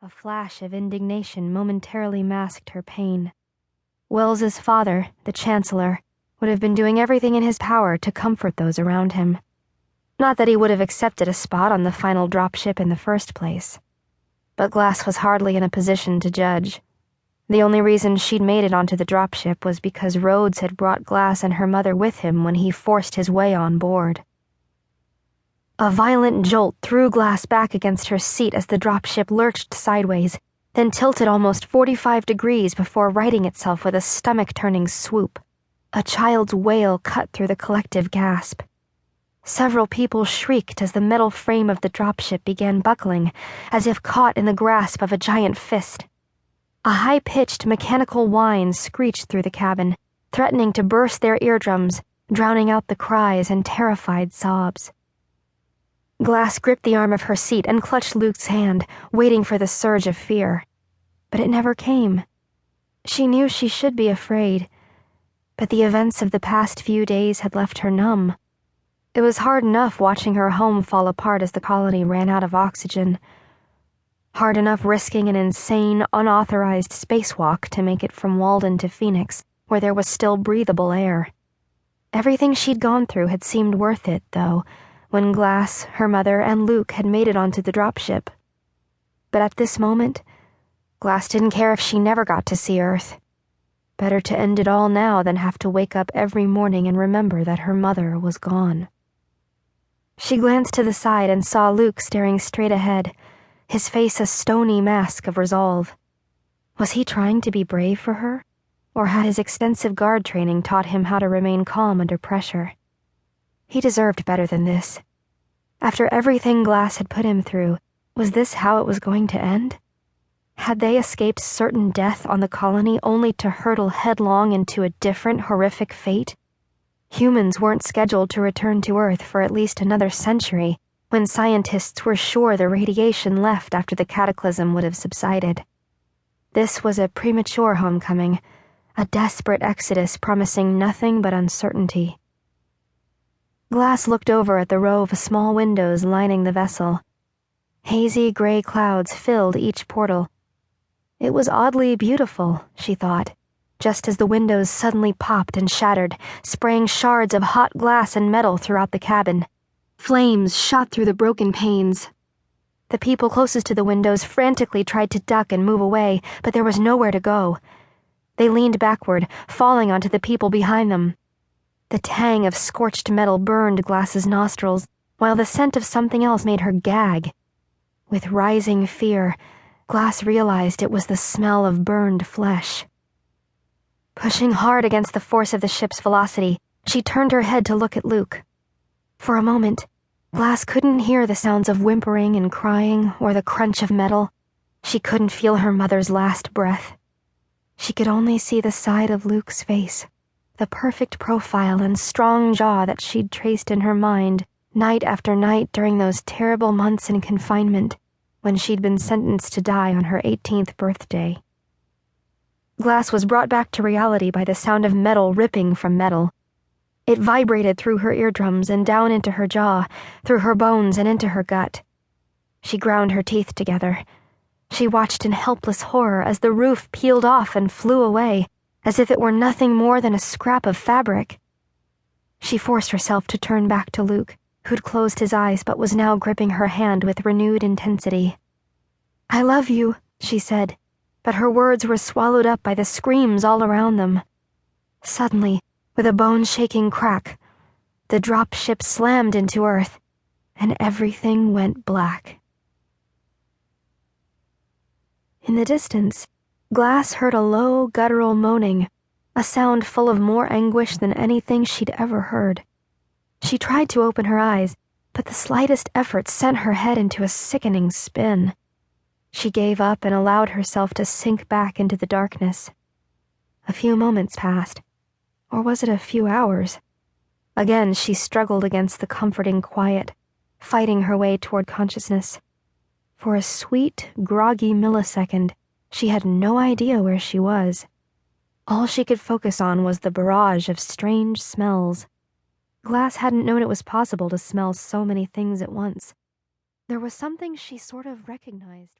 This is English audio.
A flash of indignation momentarily masked her pain. Wells's father, the Chancellor, would have been doing everything in his power to comfort those around him. Not that he would have accepted a spot on the final dropship in the first place. But Glass was hardly in a position to judge. The only reason she'd made it onto the dropship was because Rhodes had brought Glass and her mother with him when he forced his way on board. A violent jolt threw Glass back against her seat as the dropship lurched sideways, then tilted almost 45 degrees before righting itself with a stomach-turning swoop. A child's wail cut through the collective gasp. Several people shrieked as the metal frame of the dropship began buckling, as if caught in the grasp of a giant fist. A high-pitched mechanical whine screeched through the cabin, threatening to burst their eardrums, drowning out the cries and terrified sobs. Glass gripped the arm of her seat and clutched Luke's hand, waiting for the surge of fear. But it never came. She knew she should be afraid, but the events of the past few days had left her numb. It was hard enough watching her home fall apart as the colony ran out of oxygen. Hard enough risking an insane, unauthorized spacewalk to make it from Walden to Phoenix, where there was still breathable air. Everything she'd gone through had seemed worth it, though, when Glass, her mother, and Luke had made it onto the dropship. But at this moment, Glass didn't care if she never got to see Earth. Better to end it all now than have to wake up every morning and remember that her mother was gone. She glanced to the side and saw Luke staring straight ahead, his face a stony mask of resolve. Was he trying to be brave for her, or had his extensive guard training taught him how to remain calm under pressure? He deserved better than this. After everything Glass had put him through, was this how it was going to end? Had they escaped certain death on the colony only to hurtle headlong into a different, horrific fate? Humans weren't scheduled to return to Earth for at least another century, when scientists were sure the radiation left after the cataclysm would have subsided. This was a premature homecoming, a desperate exodus promising nothing but uncertainty. Glass looked over at the row of small windows lining the vessel. Hazy gray clouds filled each portal. It was oddly beautiful, she thought, just as the windows suddenly popped and shattered, spraying shards of hot glass and metal throughout the cabin. Flames shot through the broken panes. The people closest to the windows frantically tried to duck and move away, but there was nowhere to go. They leaned backward, falling onto the people behind them. The tang of scorched metal burned Glass's nostrils, while the scent of something else made her gag. With rising fear, Glass realized it was the smell of burned flesh. Pushing hard against the force of the ship's velocity, she turned her head to look at Luke. For a moment, Glass couldn't hear the sounds of whimpering and crying or the crunch of metal. She couldn't feel her mother's last breath. She could only see the side of Luke's face, the perfect profile and strong jaw that she'd traced in her mind night after night during those terrible months in confinement when she'd been sentenced to die on her 18th birthday. Glass was brought back to reality by the sound of metal ripping from metal. It vibrated through her eardrums and down into her jaw, through her bones and into her gut. She ground her teeth together. She watched in helpless horror as the roof peeled off and flew away, as if it were nothing more than a scrap of fabric. She forced herself to turn back to Luke, who'd closed his eyes but was now gripping her hand with renewed intensity. "I love you," she said, but her words were swallowed up by the screams all around them. Suddenly, with a bone-shaking crack, the dropship slammed into Earth, and everything went black. In the distance, Glass heard a low, guttural moaning, a sound full of more anguish than anything she'd ever heard. She tried to open her eyes, but the slightest effort sent her head into a sickening spin. She gave up and allowed herself to sink back into the darkness. A few moments passed, or was it a few hours? Again, she struggled against the comforting quiet, fighting her way toward consciousness. For a sweet, groggy millisecond, she had no idea where she was. All she could focus on was the barrage of strange smells. Glass hadn't known it was possible to smell so many things at once. There was something she sort of recognized.